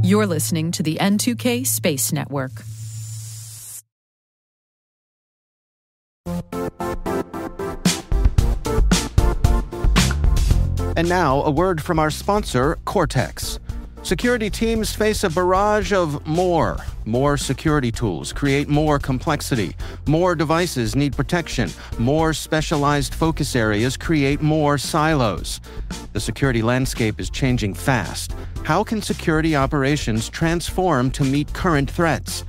You're listening to the N2K Space Network. And now, a word from our sponsor, Cortex. Security teams face a barrage of more security tools create more complexity. More devices need protection. More specialized focus areas create more silos. The security landscape is changing fast. How can security operations transform to meet current threats?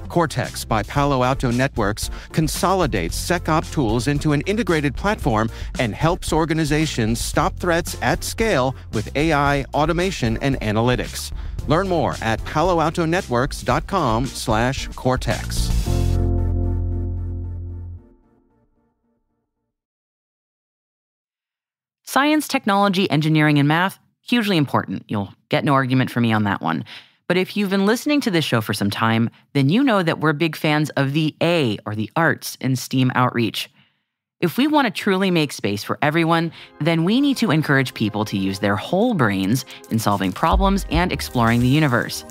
Cortex by Palo Alto Networks consolidates SecOps tools into an integrated platform and helps organizations stop threats at scale with AI, automation, and analytics. Learn more at paloaltonetworks.com/Cortex. Science, technology, engineering, and math, hugely important. You'll get no argument from me on that one. But if you've been listening to this show for some time, then you know that we're big fans of the A, or the arts, in STEAM outreach. If we want to truly make space for everyone, then we need to encourage people to use their whole brains in solving problems and exploring the universe.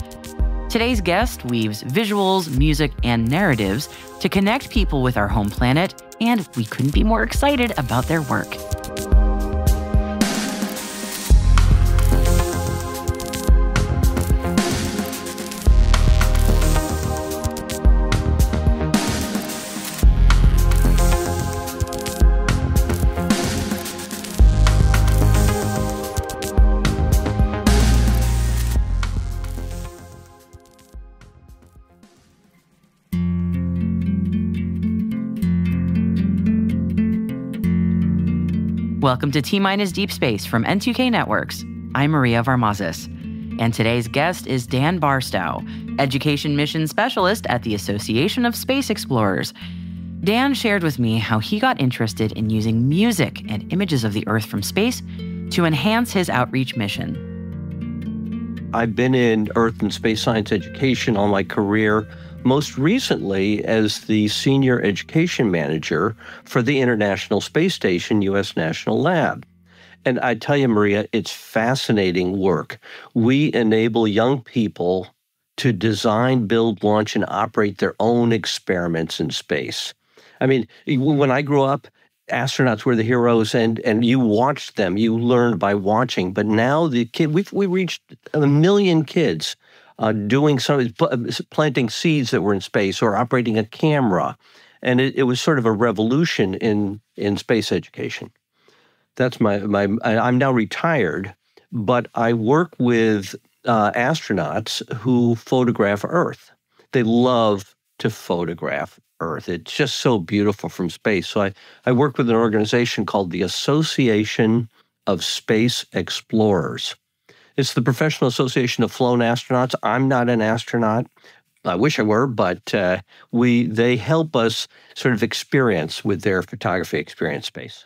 Today's guest weaves visuals, music, and narratives to connect people with our home planet, and we couldn't be more excited about their work. Welcome to T-Minus Deep Space from N2K Networks. I'm Maria Varmazis, and today's guest is Dan Barstow, Education Mission Specialist at the Association of Space Explorers. Dan shared with me how he got interested in using music and images of the Earth from space to enhance his outreach mission. I've been in Earth and space science education all my career, most recently as the Senior Education Manager for the International Space Station U.S. National Lab. And I tell you, Maria, it's fascinating work. We enable young people to design, build, launch, and operate their own experiments in space. I mean, when I grew up, astronauts were the heroes, and you watched them. You learned by watching. But now we reached 1 million kids doing planting seeds that were in space or operating a camera. And it was sort of a revolution in space education. That's I'm now retired, but I work with astronauts who photograph Earth. They love to photograph Earth. It's just so beautiful from space. So I work with an organization called the Association of Space Explorers. It's the Professional Association of Flown Astronauts. I'm not an astronaut. I wish I were, but they help us sort of experience with their photography experience space.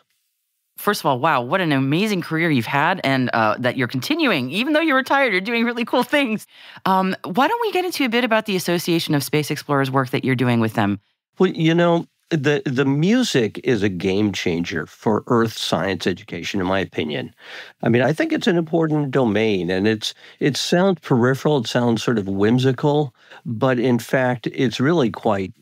First of all, wow, what an amazing career you've had, and that you're continuing. Even though you're retired, you're doing really cool things. Why don't we get into a bit about the Association of Space Explorers work that you're doing with them? Well, the music is a game changer for Earth science education, in my opinion. I mean, I think it's an important domain, and it sounds peripheral, it sounds sort of whimsical, but in fact, it's really quite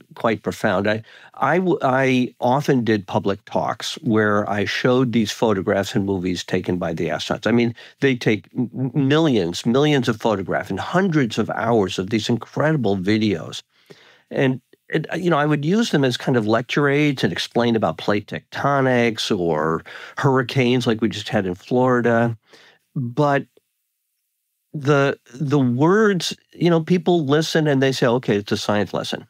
profound. I often did public talks where I showed these photographs and movies taken by the astronauts. I mean, they take millions of photographs and hundreds of hours of these incredible videos, and I would use them as kind of lecture aids and explain about plate tectonics or hurricanes like we just had in Florida. But the words, people listen and they say, okay, it's a science lesson.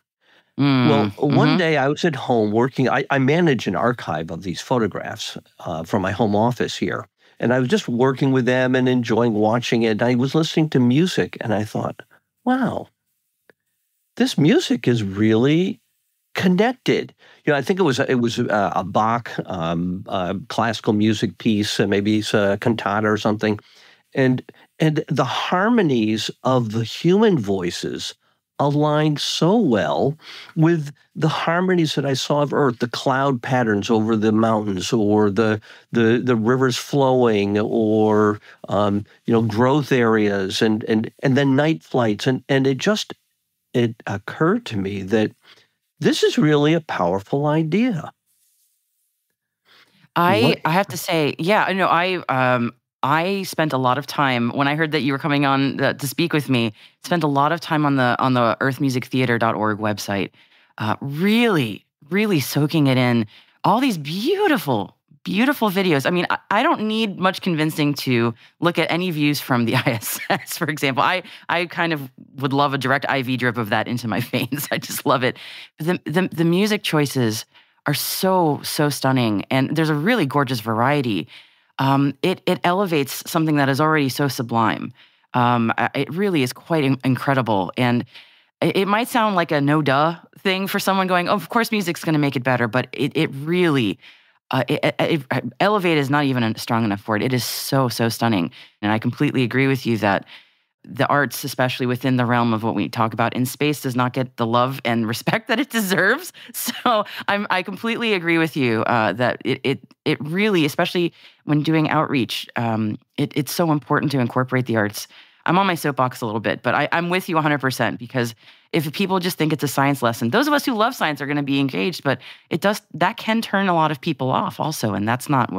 One day I was at home working. I manage an archive of these photographs from my home office here. And I was just working with them and enjoying watching it. I was listening to music and I thought, wow, this music is really connected. I think it was a Bach classical music piece, maybe it's a cantata or something, and the harmonies of the human voices aligned so well with the harmonies that I saw of Earth, the cloud patterns over the mountains, or the rivers flowing, or growth areas, and then night flights, and it occurred to me that this is really a powerful idea. I have to say, yeah, no, I spent a lot of time when I heard that you were coming on to speak with me. Spent a lot of time on the earthmusictheater.org website, really, really soaking it in. All these beautiful, beautiful videos. I mean, I don't need much convincing to look at any views from the ISS, for example. I kind of would love a direct IV drip of that into my veins. I just love it. The music choices are so stunning, and there's a really gorgeous variety. It elevates something that is already so sublime. It really is quite incredible, and it might sound like a no-duh thing for someone going, "Oh, of course, music's going to make it better," but it really, elevate is not even strong enough for it. It is so stunning, and I completely agree with you that the arts, especially within the realm of what we talk about in space, does not get the love and respect that it deserves. So I completely agree with you that it really, especially when doing outreach, it's so important to incorporate the arts. I'm on my soapbox a little bit, but I'm with you 100%, because if people just think it's a science lesson, those of us who love science are going to be engaged, but that can turn a lot of people off also, and that's not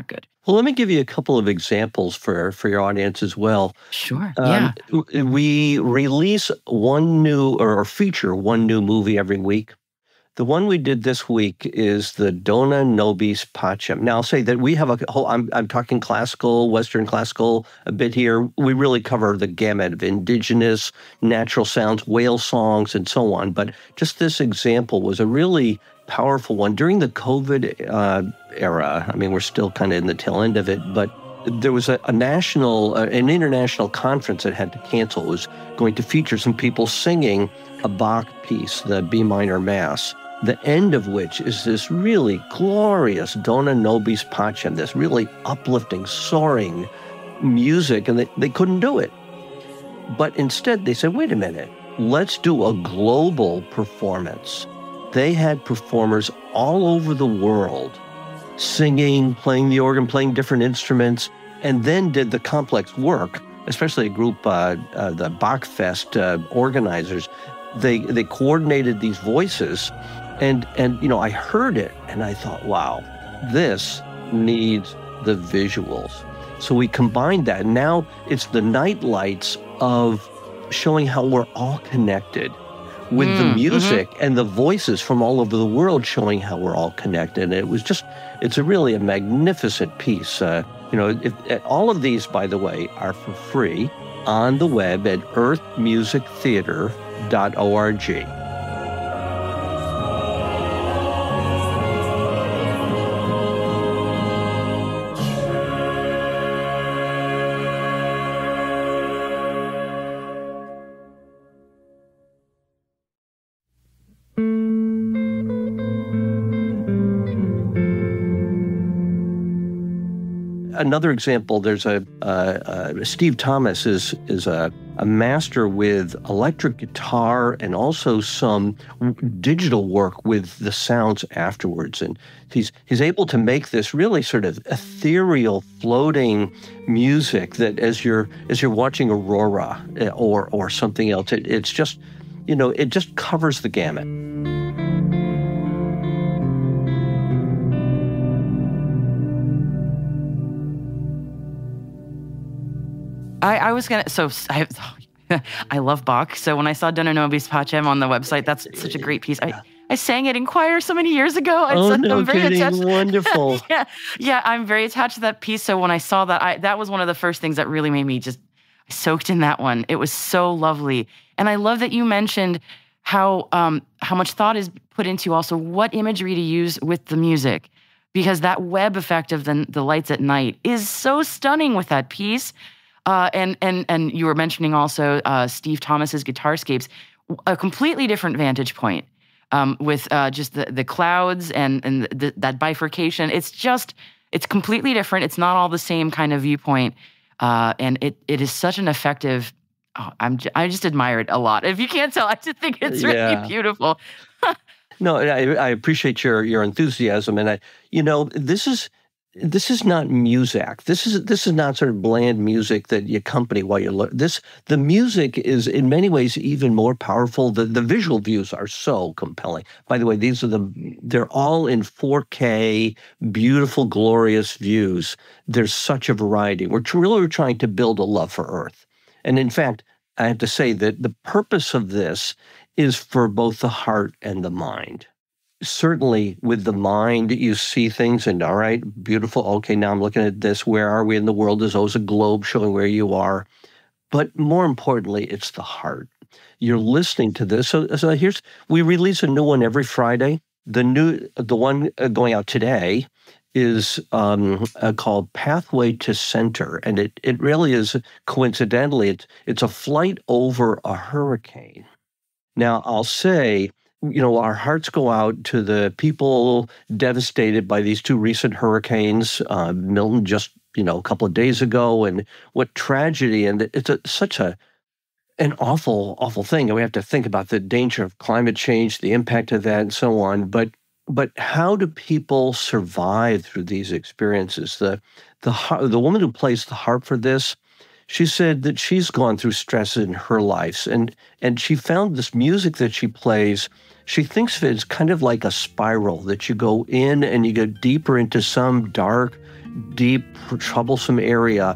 good. Well, let me give you a couple of examples for your audience as well. Sure. Yeah. We release one new or feature one new movie every week. The one we did this week is the Dona Nobis Pacem. Now, I'll say that we have a whole, I'm talking classical, Western classical a bit here. We really cover the gamut of indigenous, natural sounds, whale songs, and so on. But just this example was a really powerful one. During the COVID era, I mean, we're still kind of in the tail end of it, but there was an international conference that had to cancel. It was going to feature some people singing a Bach piece, the B minor Mass, the end of which is this really glorious Dona Nobis Pacem, this really uplifting, soaring music, and they couldn't do it. But instead, they said, wait a minute, let's do a global performance. They had performers all over the world singing, playing the organ, playing different instruments, and then did the complex work, especially a group, the Bachfest organizers. They coordinated these voices, and I heard it, and I thought, wow, this needs the visuals. So we combined that, and now it's the night lights of showing how we're all connected with the music and the voices from all over the world, showing how we're all connected. And it's really a magnificent piece. All of these, by the way, are for free on the web at earthmusictheater.org. Another example, there's Steve Thomas is a master with electric guitar and also some digital work with the sounds afterwards. And he's able to make this really sort of ethereal, floating music that as you're watching Aurora or something else, it's just, it just covers the gamut. I was going to, I love Bach. So when I saw Dona Nobis Pacem on the website, that's such a great piece. I sang it in choir so many years ago. I'm very attached. Wonderful. Yeah, I'm very attached to that piece. So when I saw that, that was one of the first things that really made me just soaked in that one. It was so lovely. And I love that you mentioned how much thought is put into also what imagery to use with the music, because that web effect of the lights at night is so stunning with that piece. And you were mentioning also Steve Thomas's Guitarscapes, a completely different vantage point with just the clouds and that bifurcation. It's completely different. It's not all the same kind of viewpoint, and it is such an effective I just admire it a lot. If you can't tell, I just think it's really beautiful. No, I appreciate your enthusiasm, and this is not Muzak. This is not sort of bland music that you accompany while you learn. The music is in many ways even more powerful. The visual views are so compelling. By the way, they're all in 4K, beautiful, glorious views. There's such a variety. We're really trying to build a love for Earth. And in fact, I have to say that the purpose of this is for both the heart and the mind. Certainly with the mind, you see things and, all right, beautiful. Okay, now I'm looking at this. Where are we in the world? There's always a globe showing where you are. But more importantly, it's the heart. You're listening to this. So we release a new one every Friday. The one going out today is called Pathway to Center. And it really is, coincidentally, it's a flight over a hurricane. Now, I'll say, our hearts go out to the people devastated by these two recent hurricanes, Milton just, a couple of days ago, and what tragedy. And it's such an awful, awful thing. And we have to think about the danger of climate change, the impact of that, and so on. But how do people survive through these experiences? The woman who plays the harp for this, she said that she's gone through stress in her life, and she found this music that she plays. She thinks of it as kind of like a spiral, that you go in and you go deeper into some dark, deep, troublesome area,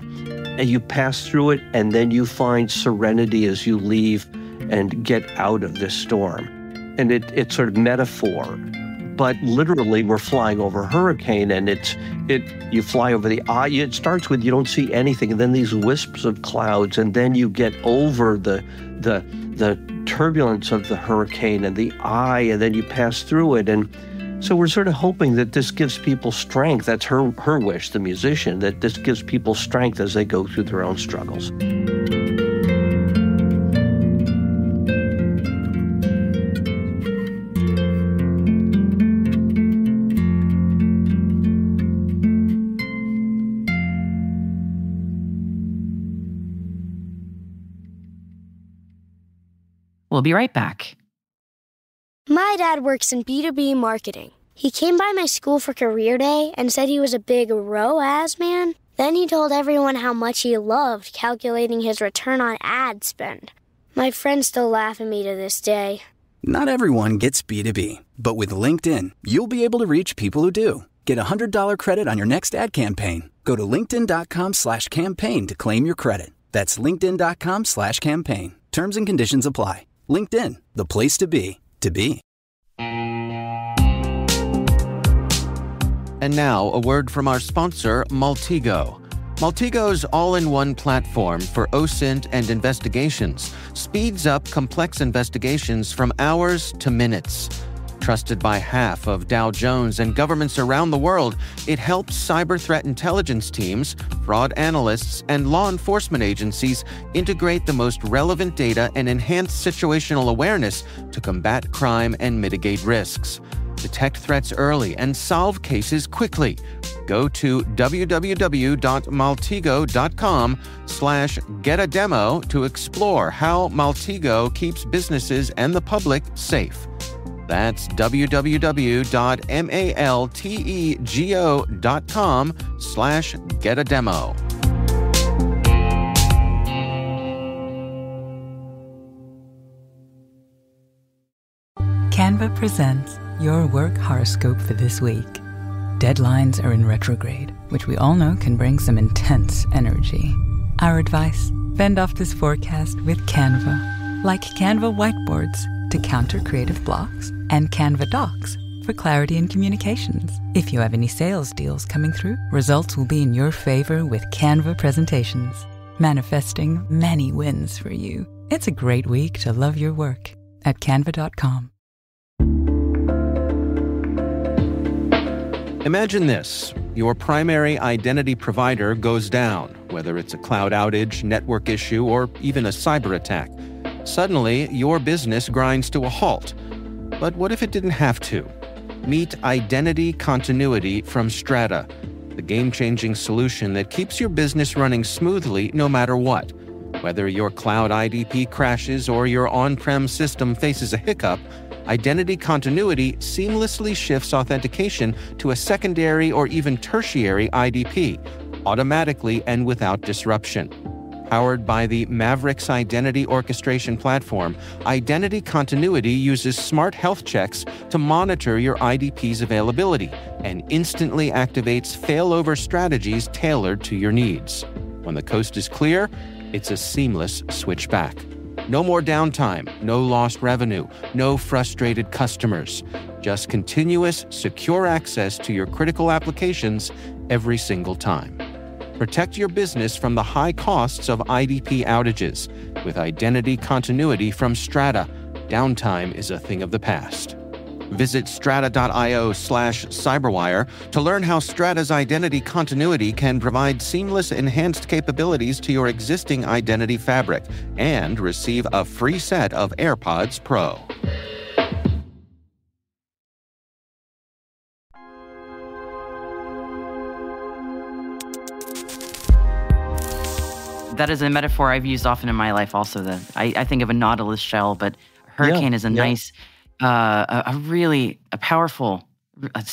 and you pass through it, and then you find serenity as you leave and get out of this storm. And it's sort of metaphor. But literally, we're flying over a hurricane, and you fly over the eye. It starts with you don't see anything, and then these wisps of clouds, and then you get over the turbulence of the hurricane and the eye, and then you pass through it. And so we're sort of hoping that this gives people strength. That's her wish, the musician, that this gives people strength as they go through their own struggles. We'll be right back. My dad works in B2B marketing. He came by my school for career day and said he was a big ROAS man. Then he told everyone how much he loved calculating his return on ad spend. My friends still laugh at me to this day. Not everyone gets B2B, but with LinkedIn, you'll be able to reach people who do. Get a $100 credit on your next ad campaign. Go to linkedin.com/campaign to claim your credit. That's linkedin.com/campaign. Terms and conditions apply. LinkedIn, the place to be, to be. And now, a word from our sponsor, Maltego. Maltego's all-in-one platform for OSINT and investigations speeds up complex investigations from hours to minutes. Trusted by half of Dow Jones and governments around the world, it helps cyber threat intelligence teams, fraud analysts, and law enforcement agencies integrate the most relevant data and enhance situational awareness to combat crime and mitigate risks. Detect threats early and solve cases quickly. Go to www.maltego.com/get-a-demo to explore how Maltego keeps businesses and the public safe. That's www.maltego.com/get-a-demo. Canva presents your work horoscope for this week. Deadlines are in retrograde, which we all know can bring some intense energy. Our advice: fend off this forecast with Canva. Like Canva whiteboards to counter creative blocks, and Canva docs for clarity in communications. If you have any sales deals coming through, results will be in your favor with Canva presentations, manifesting many wins for you. It's a great week to love your work at canva.com. Imagine this. Your primary identity provider goes down, whether it's a cloud outage, network issue, or even a cyber attack. Suddenly, your business grinds to a halt. But what if it didn't have to? Meet Identity Continuity from Strata, the game-changing solution that keeps your business running smoothly no matter what. Whether your cloud IDP crashes or your on-prem system faces a hiccup, Identity Continuity seamlessly shifts authentication to a secondary or even tertiary IDP, automatically and without disruption. Powered by the Mavericks Identity Orchestration Platform, Identity Continuity uses smart health checks to monitor your IDP's availability and instantly activates failover strategies tailored to your needs. When the coast is clear, it's a seamless switch back. No more downtime, no lost revenue, no frustrated customers. Just continuous, secure access to your critical applications every single time. Protect your business from the high costs of IDP outages. With Identity Continuity from Strata, downtime is a thing of the past. Visit strata.io/cyberwire to learn how Strata's Identity Continuity can provide seamless enhanced capabilities to your existing identity fabric and receive a free set of AirPods Pro. That is a metaphor I've used often in my life also. I think of a nautilus shell, but a hurricane is a nice, a really powerful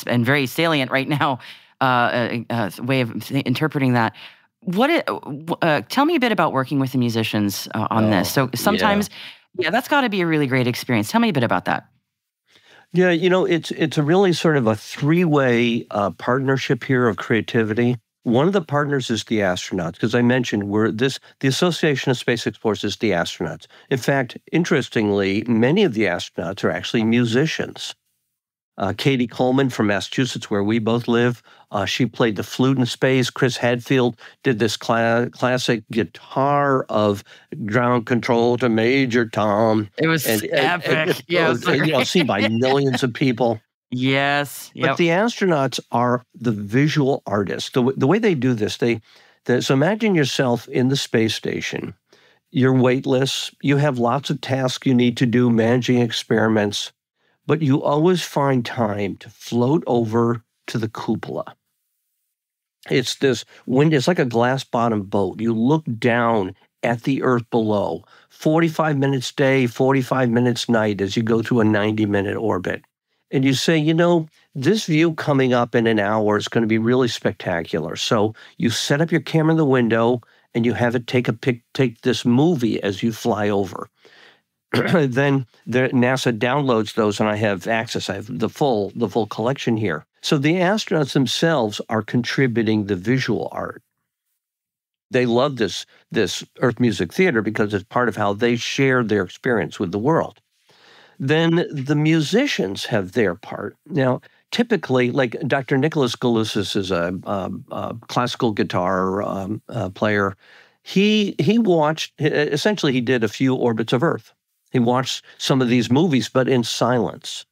and very salient right now way of interpreting that. Tell me a bit about working with the musicians on this. So sometimes, that's got to be a really great experience. Tell me a bit about that. Yeah, it's a really sort of a three-way partnership here of creativity. One of the partners is the astronauts, because I mentioned the Association of Space Explorers is the astronauts. In fact, interestingly, many of the astronauts are actually musicians. Katie Coleman from Massachusetts, where we both live, she played the flute in space. Chris Hadfield did this classic guitar of ground control to Major Tom. It was epic. Seen by millions of people. Yes. Yep. But the astronauts are the visual artists. The way they do this, so imagine yourself in the space station. You're weightless. You have lots of tasks you need to do, managing experiments, but you always find time to float over to the cupola. It's this wind. It's like a glass-bottomed boat. You look down at the Earth below, 45 minutes day, 45 minutes night as you go through a 90-minute orbit. And you say, this view coming up in an hour is going to be really spectacular. So you set up your camera in the window and you have it take this movie as you fly over. Then NASA downloads those and I have access. I have the full collection here. So the astronauts themselves are contributing the visual art. They love this Earth Music Theater because it's part of how they share their experience with the world. Then the musicians have their part. Now, typically, like Dr. Nicholas Galusis is a classical guitar player. He did a few orbits of Earth. He watched some of these movies, but in silence.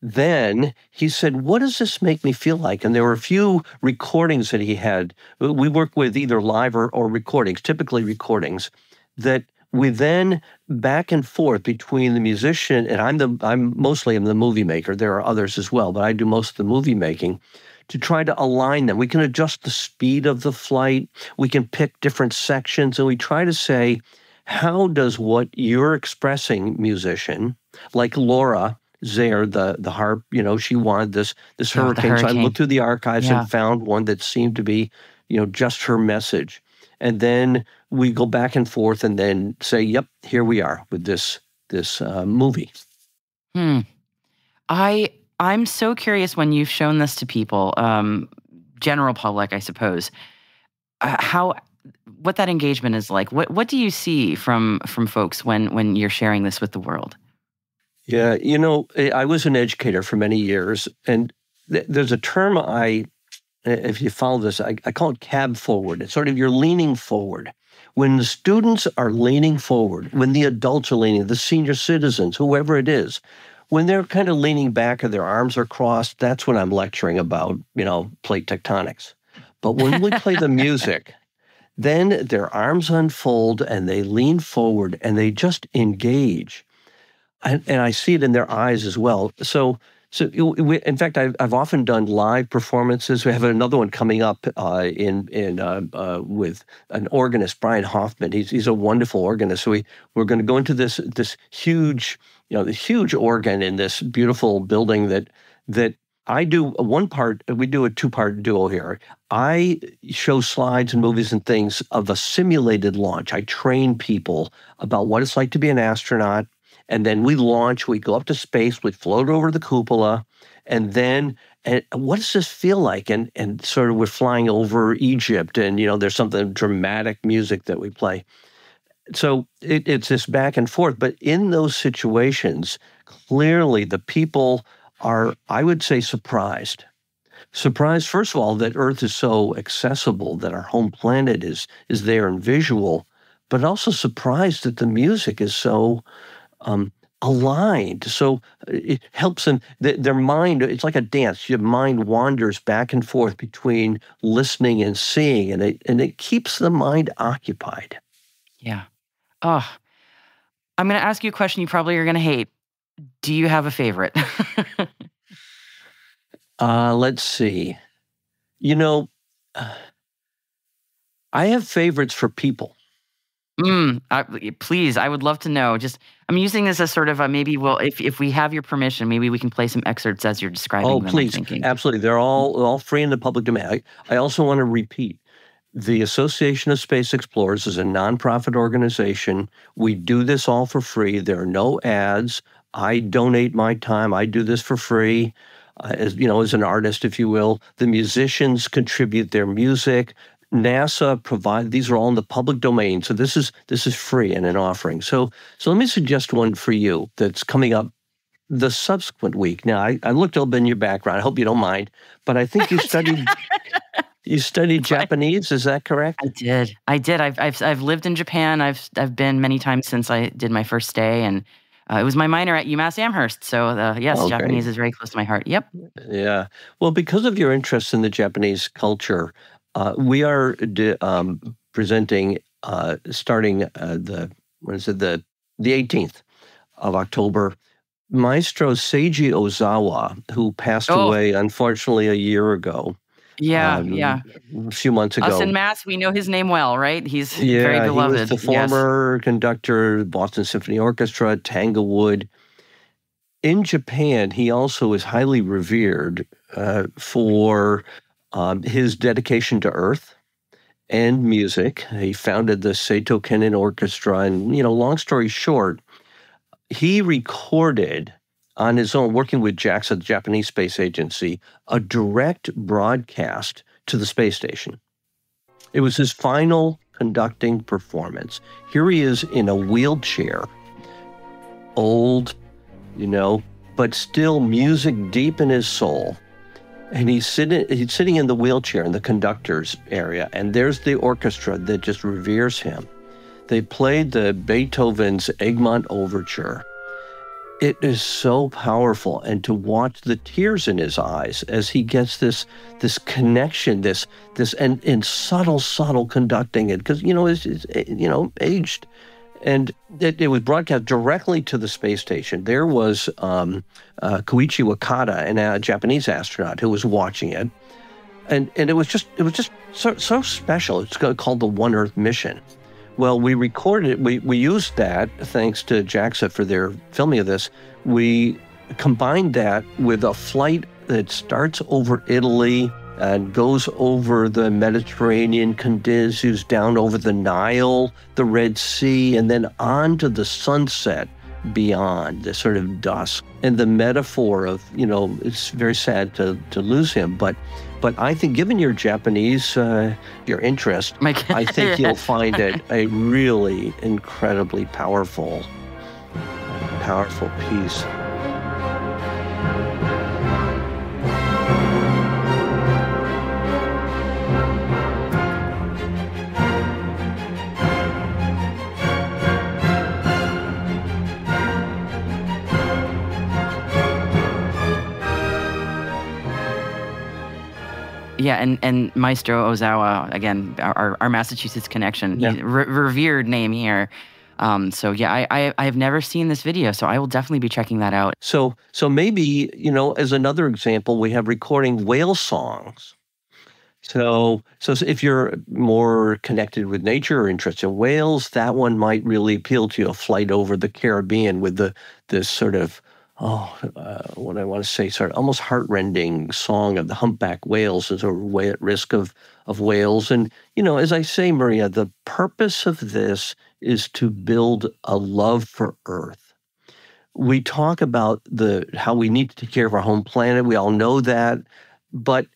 Then he said, what does this make me feel like? And there were a few recordings that he had. We work with either live or recordings, typically recordings, that we then back and forth between the musician, and I'm mostly the movie maker. There are others as well, but I do most of the movie making to try to align them. We can adjust the speed of the flight. We can pick different sections, and we try to say, how does what you're expressing, musician, like Laura Zaire, the harp, she wanted this hurricane. So I looked through the archives and found one that seemed to be, just her message. And then we go back and forth and then say, yep, here we are with this movie. I'm so curious when you've shown this to people, general public, I suppose, what that engagement is like. What do you see from folks when you're sharing this with the world? Yeah, I was an educator for many years, and there's a term if you follow this, I call it cab forward. It's sort of you're leaning forward. When the students are leaning forward, when the adults are leaning, the senior citizens, whoever it is, when they're kind of leaning back or their arms are crossed, that's when I'm lecturing about, plate tectonics. But when we play the music, then their arms unfold and they lean forward and they just engage. And I see it in their eyes as well. So So, in fact, I've often done live performances. We have another one coming up with an organist, Brian Hoffman. He's a wonderful organist. So we're going to go into this huge, the huge organ in this beautiful building that I do one part. We do a 2-part duo here. I show slides and movies and things of a simulated launch. I train people about what it's like to be an astronaut. And then we launch, we go up to space, we float over the cupola, and then what does this feel like? And sort of we're flying over Egypt, and there's something dramatic music that we play. So it's this back and forth. But in those situations, clearly the people are, I would say, surprised. Surprised, first of all, that Earth is so accessible, that our home planet is there and visual, but also surprised that the music is so aligned. So it helps them, their mind, it's like a dance. Your mind wanders back and forth between listening and seeing, and it keeps the mind occupied. Yeah. Oh, I'm going to ask you a question you probably are going to hate. Do you have a favorite? Let's see. I have favorites for people. Please, I would love to know. I'm using this as sort of maybe if we have your permission, maybe we can play some excerpts as you're describing them. Oh, please. Absolutely. They're all free in the public domain. I also want to repeat, the Association of Space Explorers is a nonprofit organization. We do this all for free. There are no ads. I donate my time. I do this for free, as an artist, if you will. The musicians contribute their music. NASA provide, these are all in the public domain. So this is free and an offering. So let me suggest one for you that's coming up the subsequent week. Now, I looked a little bit in your background. I hope you don't mind, but I think you studied Japanese. Is that correct? I did. I've lived in Japan. I've been many times since I did my first stay, and it was my minor at UMass Amherst. So yes, okay. Japanese is very close to my heart. Yep. Yeah. Well, because of your interest in the Japanese culture, we are presenting starting the 18th of October. Maestro Seiji Ozawa, who passed away unfortunately a year ago. Yeah. A few months ago. Us in Mass, we know his name well, right? He's very beloved. He was the former conductor, Boston Symphony Orchestra, Tanglewood. In Japan, he also is highly revered for his dedication to Earth and music. He founded the Seito Kennen Orchestra, and long story short, he recorded on his own, working with JAXA, the Japanese Space Agency, a direct broadcast to the space station. It was his final conducting performance. Here he is in a wheelchair, old, but still music deep in his soul. And he's sitting in the wheelchair in the conductor's area, and there's the orchestra that just reveres him. They played the Beethoven's Egmont Overture. It is so powerful, and to watch the tears in his eyes as he gets this connection, this and subtle conducting it, because it's aged, and it was broadcast directly to the space station. There was Koichi Wakata, a Japanese astronaut, who was watching it, and it was just so special. It's called the One Earth mission. Well, we recorded it. We used that, thanks to JAXA for their filming of this. We combined that with a flight that starts over Italy and goes over the Mediterranean, continues down over the Nile, the Red Sea, and then on to the sunset beyond, the sort of dusk. And the metaphor of, it's very sad to lose him, but I think, given your Japanese, your interest, I think you'll find it a really incredibly powerful piece. Yeah, and Maestro Ozawa, again, our Massachusetts connection, yeah. Revered name here. So yeah, I have never seen this video, so I will definitely be checking that out. So maybe, as another example, we have recording whale songs. So if you're more connected with nature or interested in whales, that one might really appeal to you. A flight over the Caribbean with this sort of, what I want to say, sort of almost heartrending song of the humpback whales as a way at risk of whales. And, as I say, Maria, the purpose of this is to build a love for Earth. We talk about how we need to take care of our home planet. We all know that, but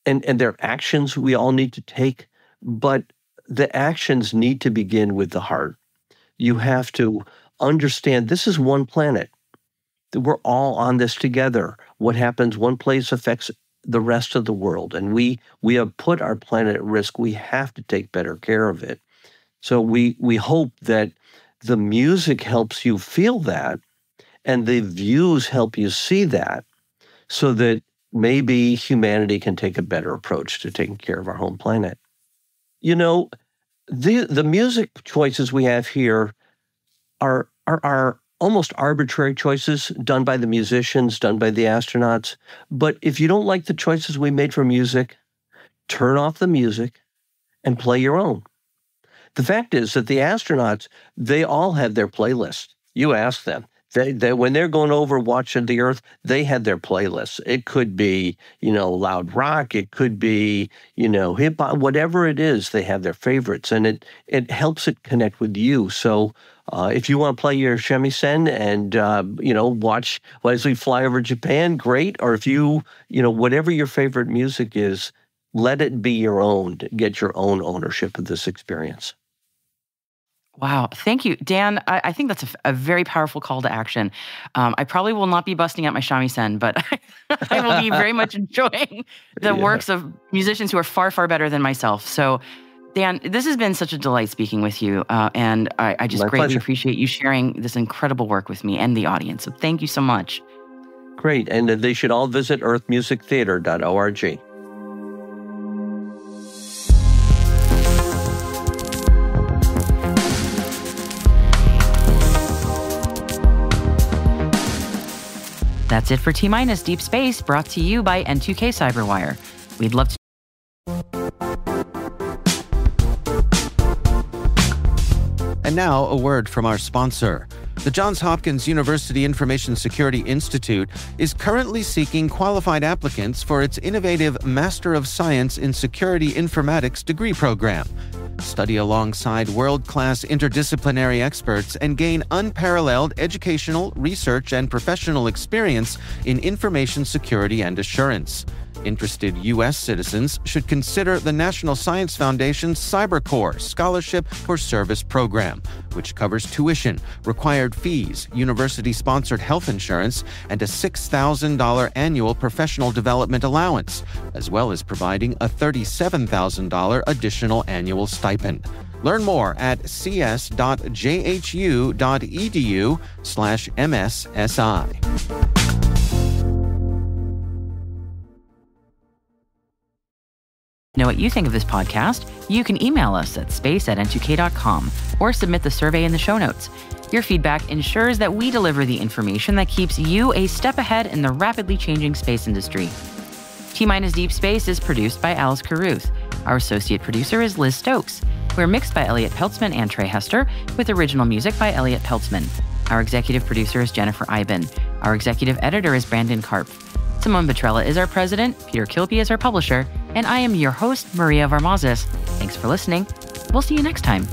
and there are actions we all need to take, but the actions need to begin with the heart. You have to understand this is one planet. We're all on this together. What happens one place affects the rest of the world, and we have put our planet at risk. We have to take better care of it. So we hope that the music helps you feel that, and the views help you see that, so that maybe humanity can take a better approach to taking care of our home planet. The music choices we have here are almost arbitrary choices done by the musicians, done by the astronauts. But if you don't like the choices we made for music, turn off the music and play your own. The fact is that the astronauts, they all have their playlist. You ask them. They when they're going over watching the Earth, they had their playlists. It could be, loud rock. It could be, hip hop. Whatever it is, they have their favorites, and it helps it connect with you. So if you want to play your shamisen and watch as we fly over Japan, great. Or if whatever your favorite music is, let it be your own. Get your own ownership of this experience. Wow. Thank you, Dan. I think that's a very powerful call to action. I probably will not be busting out my shamisen, but I will be very much enjoying the works of musicians who are far, far better than myself. So, Dan, this has been such a delight speaking with you, and I just greatly appreciate you sharing this incredible work with me and the audience. So thank you so much. Great. And they should all visit earthmusictheater.org. That's it for T-Minus Deep Space, brought to you by N2K Cyberwire. We'd love to... And now, a word from our sponsor. The Johns Hopkins University Information Security Institute is currently seeking qualified applicants for its innovative Master of Science in Security Informatics degree program. Study alongside world-class interdisciplinary experts and gain unparalleled educational, research, and professional experience in information security and assurance. Interested U.S. citizens should consider the National Science Foundation's CyberCore Scholarship for Service program, which covers tuition, required fees, university-sponsored health insurance, and a $6,000 annual professional development allowance, as well as providing a $37,000 additional annual stipend. Learn more at cs.jhu.edu/MSSI. Know what you think of this podcast? You can email us at space@n2k.com or submit the survey in the show notes. Your feedback ensures that we deliver the information that keeps you a step ahead in the rapidly changing space industry. T-Minus Deep Space is produced by Alice Carruth. Our associate producer is Liz Stokes. We're mixed by Elliot Peltzman and Trey Hester, with original music by Elliot Peltzman. Our executive producer is Jennifer Iben. Our executive editor is Brandon Karp. Simone Petrella is our president, Peter Kilpie is our publisher, and I am your host, Maria Varmazes. Thanks for listening. We'll see you next time.